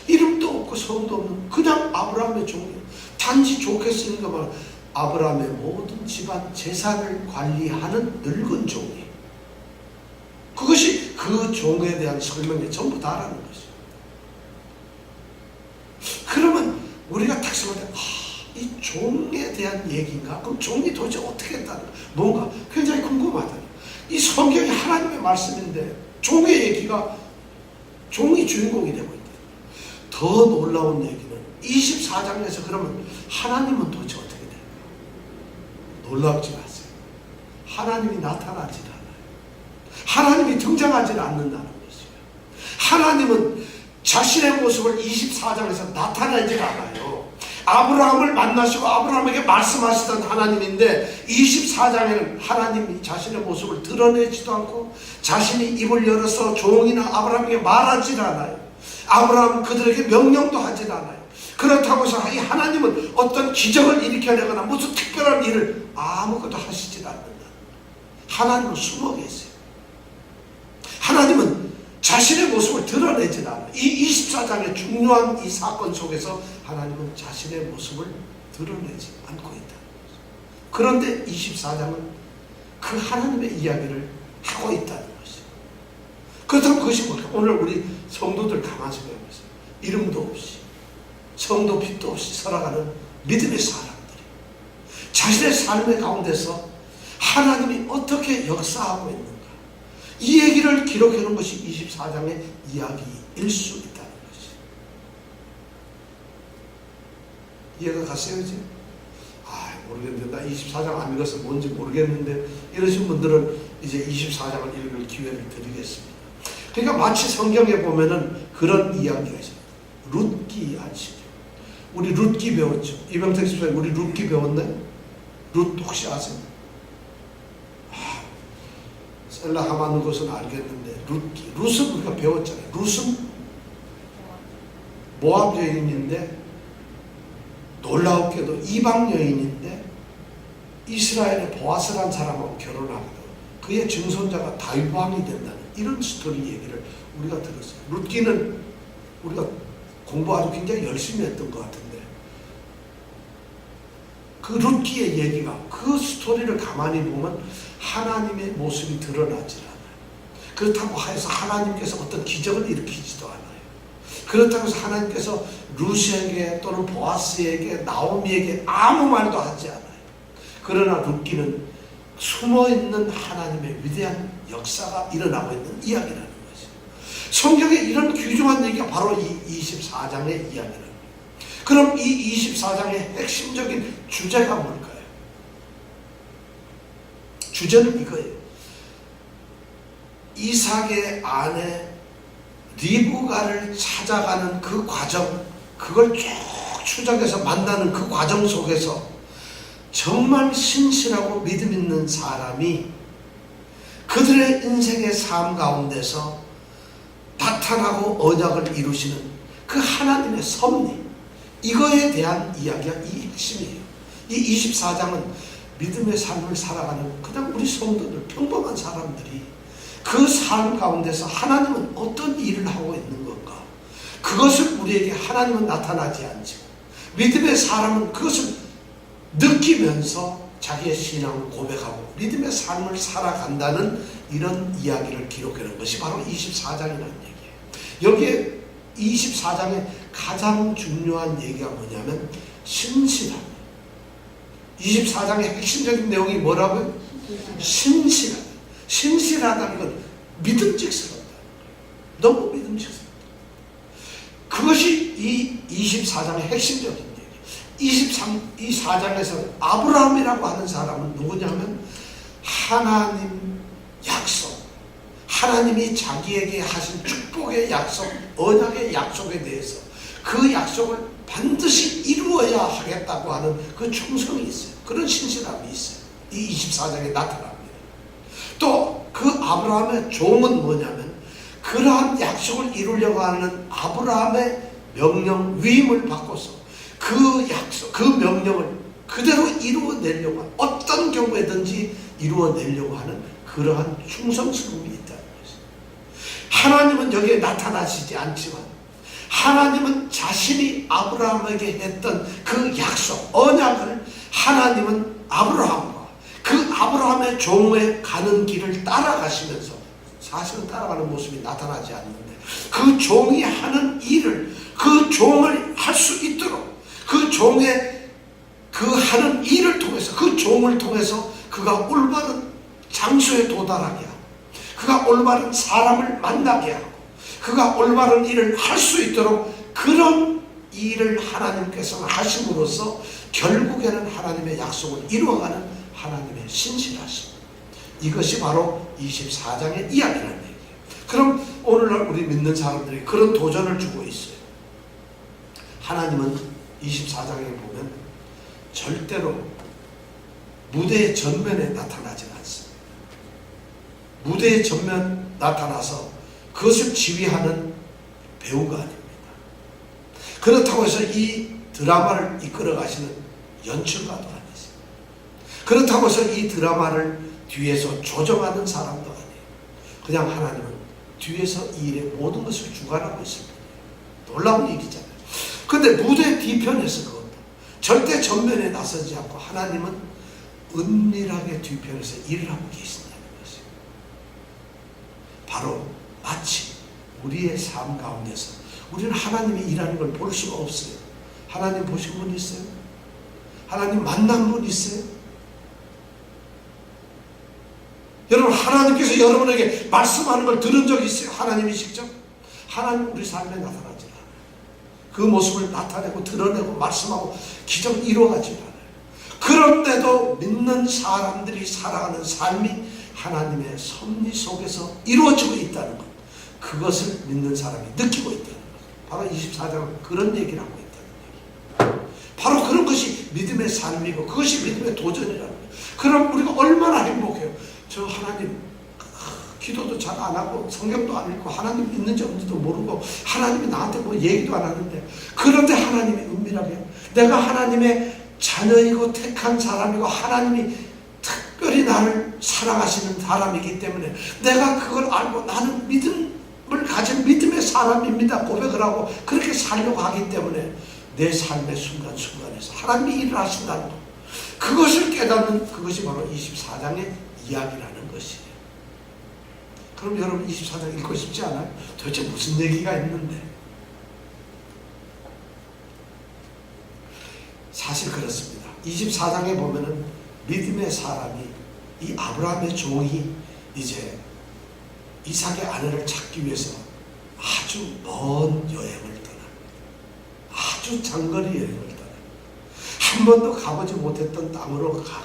이름도 없고 성도 없는 그냥 아브라함의 종이에요. 단지 좋게 쓰는 것만 아브라함의 모든 집안 재산을 관리하는 늙은 종이에요. 그것이 그 종에 대한 설명이 전부 다라는 것이죠. 그러면 우리가 딱 생각할 때 이 종에 대한 얘기인가? 그럼 종이 도대체 어떻게 했다는 가 뭔가 굉장히 궁금하다. 이 성경이 하나님의 말씀인데 종의 얘기가 종이 주인공이 되고 있다. 더 놀라운 얘기는 24장에서 그러면 하나님은 도대체 어떻게 될까? 놀랍지 마세요. 하나님이 나타나지 않아요. 하나님이 등장하지 않는다는 것이에요. 하나님은 자신의 모습을 24장에서 나타내지 않아요. 아브라함을 만나시고 아브라함에게 말씀하시던 하나님인데 24장에는 하나님이 자신의 모습을 드러내지도 않고 자신이 입을 열어서 종이나 아브라함에게 말하지 않아요. 아브라함은 그들에게 명령도 하지 않아요. 그렇다고 해서 이 하나님은 어떤 기적을 일으켜내거나 무슨 특별한 일을 아무것도 하시지 않는다. 하나님은 숨어 계세요. 하나님은 자신의 모습을 드러내지 않아요. 이 24장의 중요한 이 사건 속에서 하나님은 자신의 모습을 드러내지 않고 있다. 그런데 24장은 그 하나님의 이야기를 하고 있다는 것이죠. 그렇다면 그것이 뭘까? 오늘 우리 성도들 가만히 생각해보세요. 이름도 없이 성도 빛도 없이 살아가는 믿음의 사람들이 자신의 삶의 가운데서 하나님이 어떻게 역사하고 있는가, 이 얘기를 기록해 놓은 것이 24장의 이야기일 수 있다는 것이죠. 이해가 갔어요 이제? 아 모르겠는데 나 24장 안 읽어서 뭔지 모르겠는데 이러신 분들은 이제 24장을 읽을 기회를 드리겠습니다. 그러니까 마치 성경에 보면은 그런 이야기가 있어요. 룻기 아시죠? 우리 룻기 배웠죠? 이병택 집사님 우리 룻기 배웠나요? 룻 혹시 아세요? 셀라 하마는 것은 알겠는데 룻기, 룻은 우리가 배웠잖아요. 룻은 모압 여인인데 놀라웠게도 이방 여인인데 이스라엘의 보아스라는 사람하고 결혼하거든. 그의 증손자가 다윗 왕이 된다는 이런 스토리 얘기를 우리가 들었어요. 룻기는 우리가 공부 아주 굉장히 열심히 했던 것 같은데 그 룻기의 얘기가 그 스토리를 가만히 보면 하나님의 모습이 드러나질 않아요. 그렇다고 해서 하나님께서 어떤 기적을 일으키지도 않아요. 그렇다고 해서 하나님께서 룻에게 또는 보아스에게 나오미에게 아무 말도 하지 않아요. 그러나 룻기는 숨어있는 하나님의 위대한 역사가 일어나고 있는 이야기라는 거죠. 성경에 이런 귀중한 얘기가 바로 이 24장의 이야기라는 그럼 이 24장의 핵심적인 주제가 뭘까요? 주제는 이거예요. 이삭의 아내 리브가를 찾아가는 그 과정, 그걸 쭉 추적해서 만나는 그 과정 속에서 정말 신실하고 믿음 있는 사람이 그들의 인생의 삶 가운데서 나타나고 언약을 이루시는 그 하나님의 섭리, 이거에 대한 이야기가 이 핵심이에요. 이 24장은 믿음의 삶을 살아가는 그냥 우리 성도들, 평범한 사람들이 그 삶 가운데서 하나님은 어떤 일을 하고 있는 건가, 그것을 우리에게 하나님은 나타나지 않지만 믿음의 사람은 그것을 느끼면서 자기의 신앙을 고백하고 믿음의 삶을 살아간다는 이런 이야기를 기록하는 것이 바로 24장이라는 얘기예요. 여기에 24장의 가장 중요한 얘기가 뭐냐면 신실함. 24장의 핵심적인 내용이 뭐라고요? 신실함. 신실하다는 건 믿음직스럽다. 너무 믿음직스럽다. 그것이 이 24장의 핵심적인 얘기. 24장에서 아브라함이라고 하는 사람은 누구냐면 하나님 약속, 하나님이 자기에게 하신 축복의 약속, 언약의 약속에 대해서 그 약속을 반드시 이루어야 하겠다고 하는 그 충성이 있어요. 그런 신실함이 있어요. 이 24장에 나타납니다. 또 그 아브라함의 종은 뭐냐면 그러한 약속을 이루려고 하는 아브라함의 명령, 위임을 받고서 그 약속, 그 명령을 그대로 이루어내려고 하는, 어떤 경우에든지 이루어내려고 하는 그러한 충성스러움이 있다는 것입니다. 하나님은 여기에 나타나시지 않지만 하나님은 자신이 아브라함에게 했던 그 약속, 언약을 하나님은 아브라함과 그 아브라함의 종에 가는 길을 따라가시면서, 사실은 따라가는 모습이 나타나지 않는데 그 종이 하는 일을, 그 종을 할 수 있도록 그 종의 그 하는 일을 통해서, 그 종을 통해서 그가 올바른 장소에 도달하게 하고 그가 올바른 사람을 만나게 하고 그가 올바른 일을 할 수 있도록 그런 일을 하나님께서 하심으로써 결국에는 하나님의 약속을 이루어가는 하나님의 신실하심, 이것이 바로 24장의 이야기라는 얘기예요. 그럼 오늘날 우리 믿는 사람들이 그런 도전을 주고 있어요. 하나님은 24장에 보면 절대로 무대의 전면에 나타나지 않습니다. 무대의 전면 나타나서 그것을 지휘하는 배우가 아닙니다. 그렇다고 해서 이 드라마를 이끌어 가시는 연출가도 아니세요. 그렇다고 해서 이 드라마를 뒤에서 조정하는 사람도 아니에요. 그냥 하나님은 뒤에서 이 일의 모든 것을 주관하고 있습니다. 놀라운 일이잖아요. 근데 무대 뒤편에서 그것도 절대 전면에 나서지 않고 하나님은 은밀하게 뒤편에서 일을 하고 계신다는 것이에요. 바로 마치 우리의 삶 가운데서 우리는 하나님이 일하는 걸 볼 수가 없어요. 하나님 보신 분 있어요? 하나님 만난 분 있어요? 여러분, 하나님께서 여러분에게 말씀하는 걸 들은 적 있어요? 하나님이 직접? 하나님 우리 삶에 나타나지 않아요. 그 모습을 나타내고 드러내고 말씀하고 기적을 이루어가지 않아요. 그런데도 믿는 사람들이 살아가는 삶이 하나님의 섭리 속에서 이루어지고 있다는 것, 그것을 믿는 사람이 느끼고 있다는 것. 바로 24장은 그런 얘기를 하고 있다는 얘기. 바로 그런 것이 믿음의 삶이고 그것이 믿음의 도전이라는 거예요. 그럼 우리가 얼마나 행복해요. 저 하나님 기도도 잘 안 하고 성경도 안 읽고 하나님 있는지 없는지도 모르고 하나님이 나한테 뭐 얘기도 안 하는데, 그런데 하나님이 은밀하게 내가 하나님의 자녀이고 택한 사람이고 하나님이 특별히 나를 사랑하시는 사람이기 때문에 내가 그걸 알고 나는 믿음을 가진 믿음의 사람입니다 고백을 하고 그렇게 살려고 하기 때문에 내 삶의 순간순간에서 하나님이 일을 하신다는 것, 그것을 깨닫는 그것이 바로 24장의 이야기라는 것이에요. 그럼 여러분 24장 읽고 싶지 않아요? 도대체 무슨 얘기가 있는데? 사실 그렇습니다. 24장에 보면은 믿음의 사람이, 이 아브라함의 종이 이제 이삭의 아내를 찾기 위해서 아주 먼 여행을 떠납니다. 아주 장거리 여행을 떠납니다. 한 번도 가보지 못했던 땅으로 갑니다.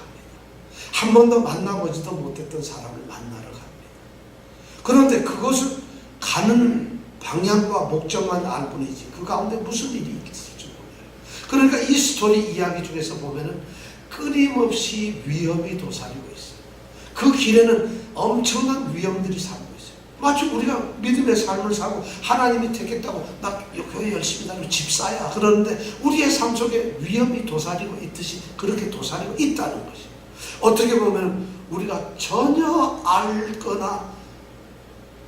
한 번도 만나보지도 못했던 사람을 만나러 갑니다. 그런데 그것을 가는 방향과 목적만 알 뿐이지 그 가운데 무슨 일이 있을지 몰라요. 그러니까 이 스토리 이야기 중에서 보면은 끊임없이 위험이 도사리고 있어요. 그 길에는 엄청난 위험들이 살고 있어요. 마치 우리가 믿음의 삶을 살고 하나님이 택했다고 나 교회 열심히 다니고 집사야 그러는데 우리의 삶 속에 위험이 도사리고 있듯이 그렇게 도사리고 있다는 것이에요. 어떻게 보면 우리가 전혀 알거나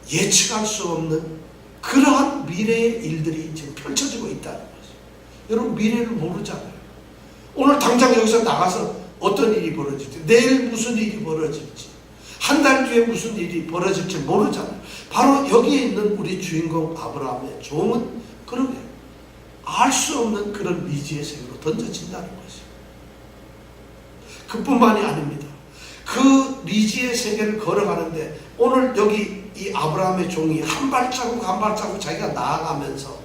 예측할 수 없는 그러한 미래의 일들이 지금 펼쳐지고 있다는 것이에요. 여러분 미래를 모르잖아요. 오늘 당장 여기서 나가서 어떤 일이 벌어질지, 내일 무슨 일이 벌어질지, 한 달 뒤에 무슨 일이 벌어질지 모르잖아요. 바로 여기에 있는 우리 주인공 아브라함의 종은 그러게 알 수 없는 그런 미지의 세계로 던져진다는 것이에요. 그뿐만이 아닙니다. 그 미지의 세계를 걸어가는데 오늘 여기 이 아브라함의 종이 한 발자국 한 발자국 자기가 나아가면서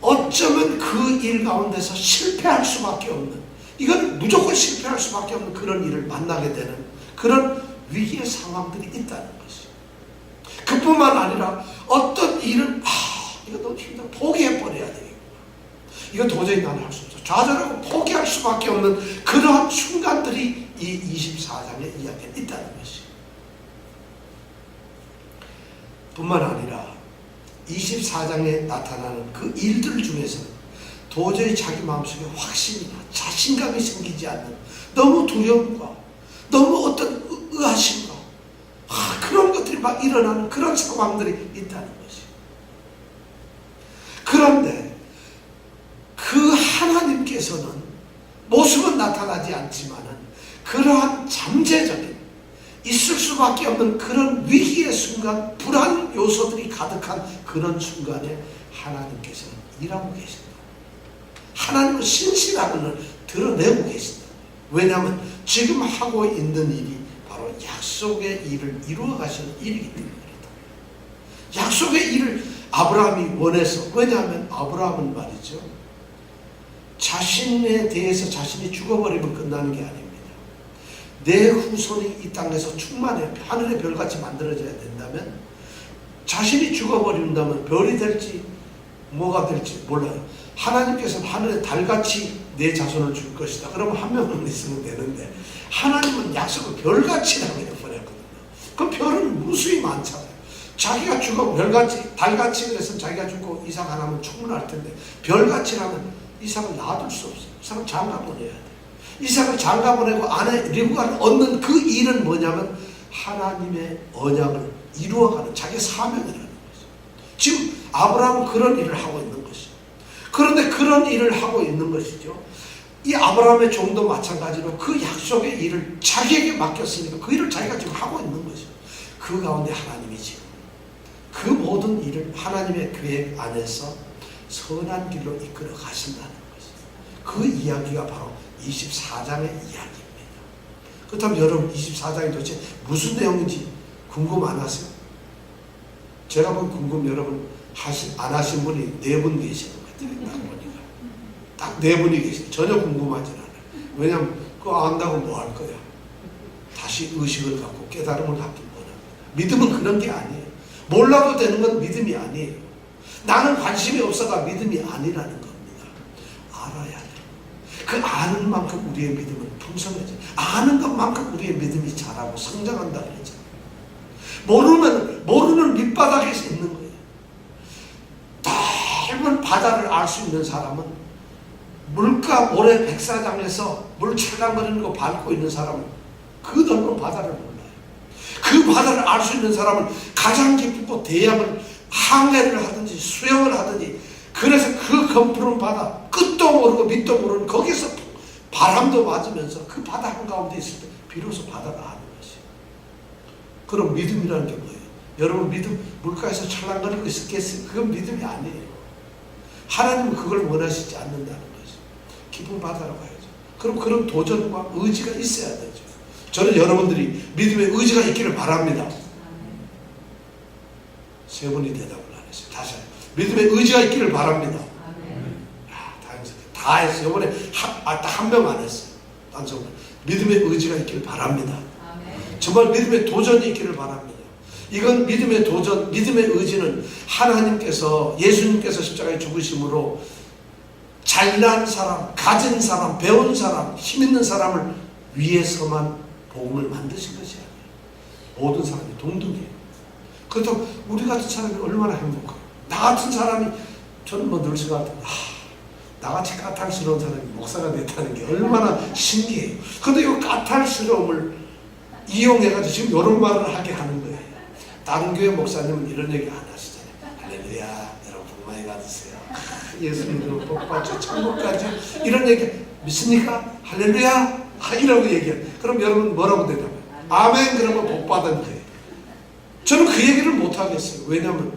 어쩌면 그 일 가운데서 실패할 수밖에 없는, 이건 무조건 실패할 수밖에 없는 그런 일을 만나게 되는 그런 위기의 상황들이 있다는 것이죠. 그뿐만 아니라 어떤 일은 이거 너무 힘들어 포기해버려야 되겠구나. 이거 도저히 나는 할 수 없어. 좌절하고 포기할 수밖에 없는 그러한 순간들이 이 24장의 이야기에 있다는 것이죠. 뿐만 아니라 24장에 나타나는 그 일들 중에서 도저히 자기 마음속에 확신이나 자신감이 생기지 않는 너무 두려움과 너무 어떤 의아심과 그런 것들이 막 일어나는 그런 상황들이 있다는 것이에요. 그런데 그 하나님께서는 모습은 나타나지 않지만은 그러한 잠재적인 있을 수밖에 없는 그런 위기의 순간, 불안 요소들이 가득한 그런 순간에 하나님께서는 일하고 계신다. 하나님은 신실함을 드러내고 계신다. 왜냐하면 지금 하고 있는 일이 바로 약속의 일을 이루어 가시는 일이기 때문이다. 약속의 일을 아브라함이 원해서, 왜냐하면 아브라함은 말이죠, 자신에 대해서 자신이 죽어버리면 끝나는 게 아닙니다. 내 후손이 이 땅에서 충만해 하늘의 별같이 만들어져야 된다면, 자신이 죽어버린다면 별이 될지 뭐가 될지 몰라요. 하나님께서는 하늘의 달같이 내 자손을 줄 것이다. 그러면 한 명은 있으면 되는데 하나님은 약속을 별같이라고 해버렸거든요. 그럼 별은 무수히 많잖아요. 자기가 죽어 별같이 달같이 그랬으면 자기가 죽고 이삭 하나면 충분할 텐데 별같이라면 이삭을 놔둘 수 없어요. 이삭을 장가 보내야 돼. 이삭을 장가 보내고 아내 리브가를 얻는 그 일은 뭐냐면 하나님의 언약을 이루어가는 자기 사명이라는 거죠. 지금 아브라함은 그런 일을 하고 있는 것이죠. 그런데 그런 일을 하고 있는 것이죠. 이 아브라함의 종도 마찬가지로 그 약속의 일을 자기에게 맡겼으니까 그 일을 자기가 지금 하고 있는 것이죠. 그 가운데 하나님이 지금 그 모든 일을 하나님의 계획 안에서 선한 길로 이끌어 가신다는 것이죠. 그 이야기가 바로 24장의 이야기입니다. 그렇다면 여러분 24장이 도대체 무슨 내용인지 궁금 안 하세요? 제가 보면 궁금 여러분 안 하신 분이 4분 계시는 것 같아요. 딱 네 분이 계시네. 전혀 궁금하진 않아요. 왜냐하면 그거 안다고 뭐 할 거야. 다시 의식을 갖고 깨달음을 갖기 원합니다. 믿음은 그런 게 아니에요. 몰라도 되는 건 믿음이 아니에요. 나는 관심이 없어가 믿음이 아니라는 겁니다. 알아야 돼. 그 아는 만큼 우리의 믿음은 풍성해져. 아는 것만큼 우리의 믿음이 자라고 성장한다 그랬잖아요. 모르는 밑바닥에 있는 거예요. 넓은 바다를 알 수 있는 사람은 물가 모래 백사장에서 물 찰랑거리는 거 밟고 있는 사람은 그 넓은 바다를 몰라요. 그 바다를 알 수 있는 사람은 가장 깊고 대양을 항해를 하든지 수영을 하든지, 그래서 그 검푸른 바다 끝도 모르고 밑도 모르는 거기서 바람도 맞으면서 그 바다 한가운데 있을 때 비로소 바다가 아는 것이에요. 그럼 믿음이라는 게 뭐예요? 여러분 믿음 물가에서 찰랑거리고 있었겠어요? 그건 믿음이 아니에요. 하나님은 그걸 원하시지 않는다는 거죠. 깊은 바다로 가야죠. 그럼 그런 도전과 의지가 있어야 되죠. 저는 여러분들이 믿음의 의지가 있기를 바랍니다. 세 분이 대답을 안 했어요. 다시 믿음의 의지가 있기를 바랍니다. 다 했어요. 이번에 한 명 안 했어요. 단성은 믿음의 의지가 있기를 바랍니다. 정말 믿음의 도전이 있기를 바랍니다. 이건 믿음의 도전, 믿음의 의지는 하나님께서, 예수님께서 십자가에 죽으심으로 잘난 사람, 가진 사람, 배운 사람, 힘 있는 사람을 위해서만 복음을 만드신 것이 아니에요. 모든 사람이 동등해요. 그렇다고 우리 같은 사람이 얼마나 행복해요. 나 같은 사람이, 저는 뭐 늘 생각합니다. 나같이 까탈스러운 사람이 목사가 됐다는 게 얼마나 신기해요. 근데 이 까탈스러움을 이용해가지고 지금 이런 말을 하게 하는 거예요. 다른 교회 목사님은 이런 얘기 안 하시잖아요. 할렐루야, 여러분 복 많이 받으세요. 예수님으로 복 받죠. 천국까지. 이런 얘기 믿습니까? 할렐루야? 이라고 얘기해요. 그럼 여러분 뭐라고 대답해요? 아멘. 그러면 복 받은 거예요. 저는 그 얘기를 못 하겠어요. 왜냐하면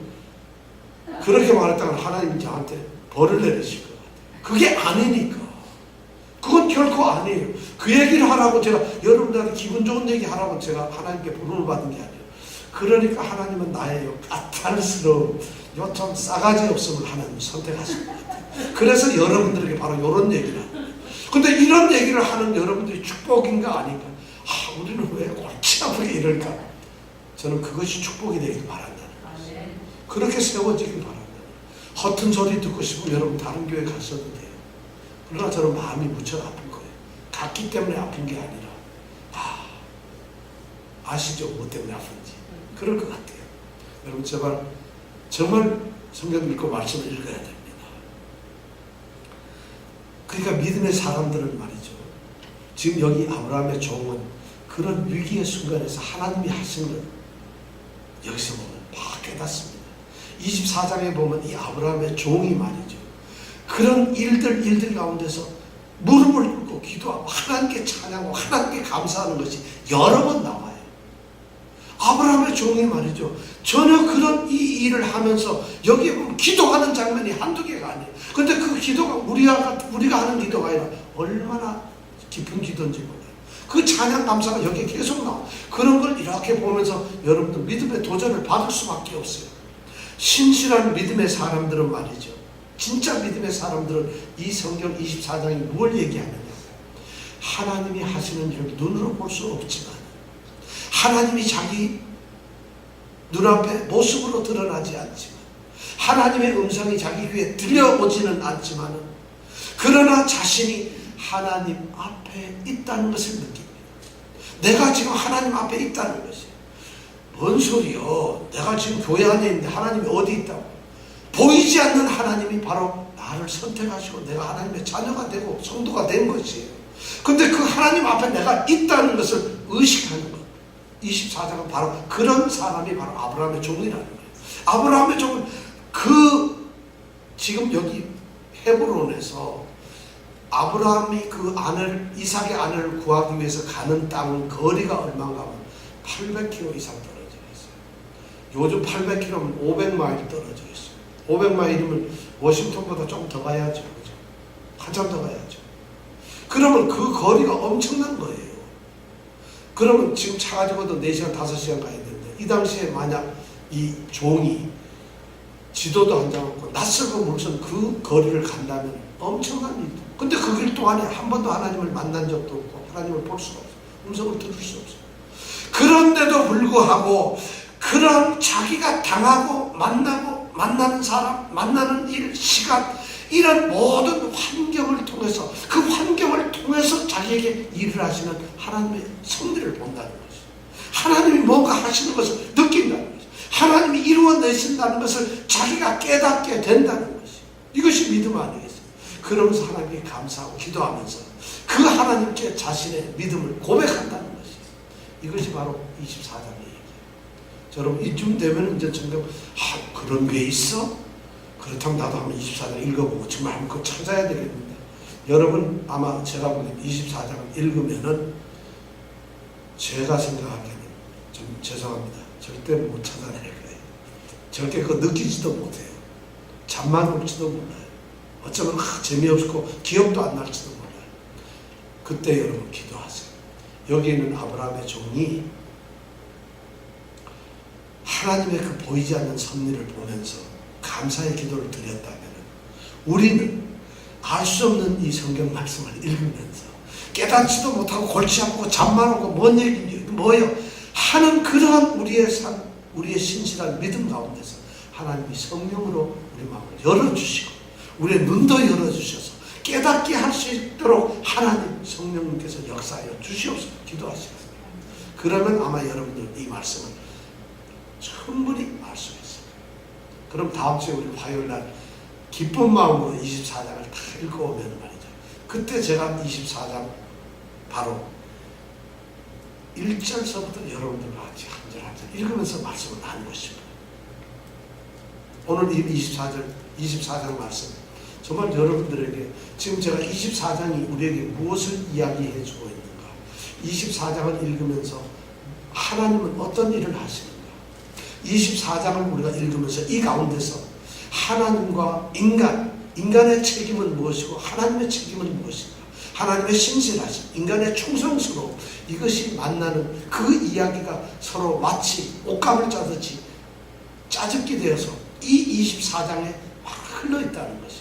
그렇게 말했다가 하나님이 저한테 벌을 내리실 것 같아요. 그게 아니니까. 그건 결코 아니에요. 그 얘기를 하라고 제가 여러분들한테 기분 좋은 얘기 하라고 제가 하나님께 부름을 받은 게 아니에요. 그러니까 하나님은 나의 까탈스러움, 좀 싸가지 없음을 하나님이 선택하신 것 같아요. 그래서 여러분들에게 바로 이런 얘기를 하는. 근데 이런 얘기를 하는 여러분들이 축복인가 아닌가? 우리는 왜 골치 아프게 이럴까? 저는 그것이 축복이 되길 바란다는 거예요. 그렇게 세워지길 바란다. 허튼 소리 듣고 싶으면 여러분 다른 교회 가셔도 돼요. 그러나 저는 마음이 무척 아픈 거예요. 갔기 때문에 아픈 게 아니라 아시죠? 뭐 때문에 아픈지. 그럴 것 같아요. 여러분 제발 정말 성경 읽고 말씀을 읽어야 됩니다. 그러니까 믿음의 사람들은 말이죠. 지금 여기 아브라함의 종은 그런 위기의 순간에서 하나님이 하신 걸 여기서 보면 막 깨닫습니다. 24장에 보면 이 아브라함의 종이 말이죠. 그런 일들 가운데서 무릎을 꿇고 기도하고 하나님께 찬양하고 하나님께 감사하는 것이 여러 번 나와요. 아브라함의 종이 말이죠. 전혀 그런 이 일을 하면서 여기에 보면 기도하는 장면이 한두 개가 아니에요. 근데 그 기도가 우리가 하는 기도가 아니라 얼마나 깊은 기도인지 몰라요. 그 찬양 감사가 여기에 계속 나와. 그런 걸 이렇게 보면서 여러분들 믿음의 도전을 받을 수밖에 없어요. 신실한 믿음의 사람들은 말이죠. 진짜 믿음의 사람들은 이 성경 24장이 뭘 얘기하느냐. 하나님이 하시는 일을 눈으로 볼 수 없지만 하나님이 자기 눈앞에 모습으로 드러나지 않지만 하나님의 음성이 자기 귀에 들려오지는 않지만 그러나 자신이 하나님 앞에 있다는 것을 느낍니다. 내가 지금 하나님 앞에 있다는 것이에요. 뭔 소리요? 내가 지금 교회 안에 있는데 하나님이 어디 있다고? 보이지 않는 하나님이 바로 나를 선택하시고 내가 하나님의 자녀가 되고 성도가 된 것이에요. 근데 그 하나님 앞에 내가 있다는 것을 의식하는 것. 24장은 바로 그런 사람이 바로 아브라함의 종이라는 거예요. 아브라함의 종은 지금 여기 헤브론에서 아브라함이 그 이삭의 아내를 구하기 위해서 가는 땅 거리가 얼마인가 하면 800km 이상 떨어져 있어요. 요즘 800km면 500마일 떨어져 있어요. 500마일이면 워싱턴보다 좀 더 가야죠. 그죠? 한참 더 가야죠. 그러면 그 거리가 엄청난 거예요. 그러면 지금 차 가지고도 4시간, 5시간 가야 되는데 이 당시에 만약 이 종이 지도도 한 장 없고 낯설고 물선 그 거리를 간다면 엄청난 일이다. 근데 그 길 동안에 한 번도 하나님을 만난 적도 없고 하나님을 볼 수가 없어. 음성을 들을 수 없어. 그런데도 불구하고 그런 자기가 당하고 만나고 만나는 사람, 만나는 일, 시간 이런 모든 환경을 통해서 그 환경을 통해서 자기에게 일을 하시는 하나님의 섭리를 본다는 것이, 하나님이 뭔가 하시는 것을 느낀다는 것이, 하나님이 이루어내신다는 것을 자기가 깨닫게 된다는 것이, 이것이 믿음 아니겠어요? 그러면서 하나님께 감사하고 기도하면서 그 하나님께 자신의 믿음을 고백한다는 것이, 이것이 바로 24장의 얘기예요. 여러분 이쯤 되면 이제 점점 그런 게 있어? 그렇다면 나도 한번 24장 읽어보고 정말 한번 그거 찾아야 되겠는데, 여러분 아마 제가 보기엔 24장을 읽으면은 제가 생각하기에는 좀 죄송합니다. 절대 못 찾아낼 거예요. 절대 그거 느끼지도 못해요. 잠만 올지도 몰라요. 어쩌면 재미없고 기억도 안 날지도 몰라요. 그때 여러분 기도하세요. 여기 있는 아브라함의 종이 하나님의 그 보이지 않는 섭리를 보면서 감사의 기도를 드렸다면 우리는 알 수 없는 이 성경 말씀을 읽으면서 깨닫지도 못하고 골치 아프고 잠만 오고 뭔 얘기인지 뭐예요 하는 그러한 우리의 삶, 우리의 신실한 믿음 가운데서 하나님이 성령으로 우리 마음을 열어주시고 우리의 눈도 열어주셔서 깨닫게 할 수 있도록 하나님 성령님께서 역사하여 주시옵소서. 기도하시겠습니다. 그러면 아마 여러분들 이 말씀을 충분히 알 수 있어요. 그럼 다음 주에 우리 화요일날 기쁜 마음으로 24장을 다 읽어오면 말이죠. 그때 제가 24장 바로 1절서부터 여러분들과 같이 한 절 한 절 읽으면서 말씀을 나누고 싶어요. 오늘 이 24장 말씀 정말 여러분들에게 지금 제가 24장이 우리에게 무엇을 이야기해 주고 있는가, 24장을 읽으면서 하나님은 어떤 일을 하시는가, 24장을 우리가 읽으면서 이 가운데서 하나님과 인간의 책임은 무엇이고 하나님의 책임은 무엇인가, 하나님의 신실하심, 인간의 충성스러움, 이것이 만나는 그 이야기가 서로 마치 옷감을 짜듯이 짜집기 되어서 이 24장에 막 흘러있다는 것이,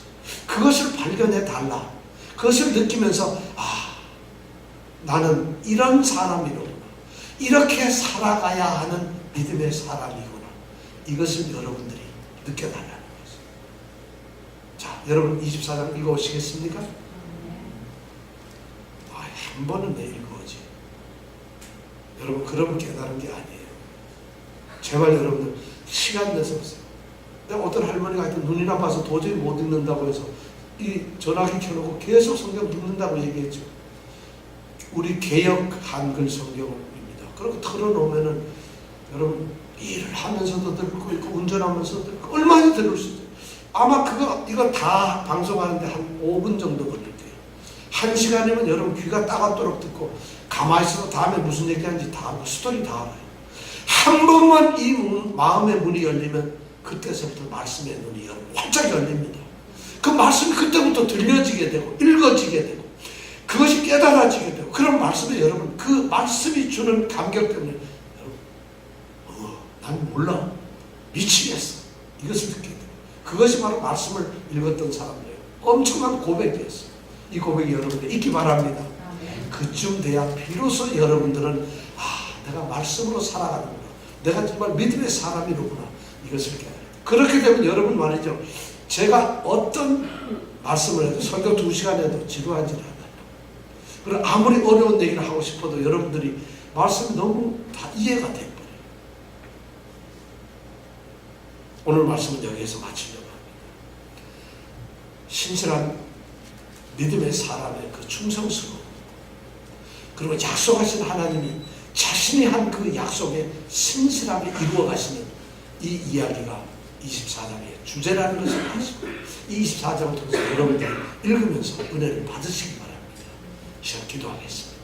그것을 발견해 달라. 그것을 느끼면서 나는 이런 사람이로구나, 이렇게 살아가야 하는 믿음의 사람이구나, 이것을 여러분들이 느껴달라는 거죠. 자, 여러분 24장 읽어오시겠습니까? 한 번은 내 읽어오지. 여러분 그러면 깨달은 게 아니에요. 제발 여러분들 시간 내서 보세요. 내가 어떤 할머니가 하여튼 눈이 나빠서 도저히 못 읽는다고 해서 이 전화기 켜놓고 계속 성경 읽는다고 얘기했죠. 우리 개역 한글 성경입니다. 그렇게 틀어놓으면은 여러분 일을 하면서도 듣고 있고 운전하면서도 듣고 얼마나 들을 수 있어요. 아마 이거 다 방송하는데 한 5분 정도 걸릴 거예요. 1시간이면 여러분 귀가 따갑도록 듣고 가만히 있어도 다음에 무슨 얘기하는지 다 알고 스토리 다 알아요. 한 번만 이 마음의 문이 열리면 그때서부터 말씀의 눈이 활짝 열립니다. 그 말씀이 그때부터 들려지게 되고 읽어지게 되고 그것이 깨달아지게 되고, 그런 말씀에 여러분 그 말씀이 주는 감격 때문에 여러분 난 몰라 미치겠어 이것을 듣게 돼요. 그것이 바로 말씀을 읽었던 사람이에요. 엄청난 고백이었어요. 이 고백이 여러분들 있기 바랍니다. 그쯤 돼야 비로소 여러분들은 내가 말씀으로 살아가는구나, 내가 정말 믿음의 사람이로구나, 이것을 깨달아요. 그렇게 되면 여러분 말이죠, 제가 어떤 말씀을 해도 설교 2시간 해도 지루하지 않아요. 그리고 아무리 어려운 얘기를 하고 싶어도 여러분들이 말씀이 너무 다 이해가 돼버려요. 오늘 말씀은 여기에서 마치려고 합니다. 신실한 믿음의 사람의 그 충성스러움, 그리고 약속하신 하나님이 자신이 한 그 약속에 신실하게 이루어 가시는 이 이야기가 24장의 주제라는 것을 아시고 이 24장을 통해서 여러분들이 읽으면서 은혜를 받으시기 바랍니다. 시간 기도하겠습니다.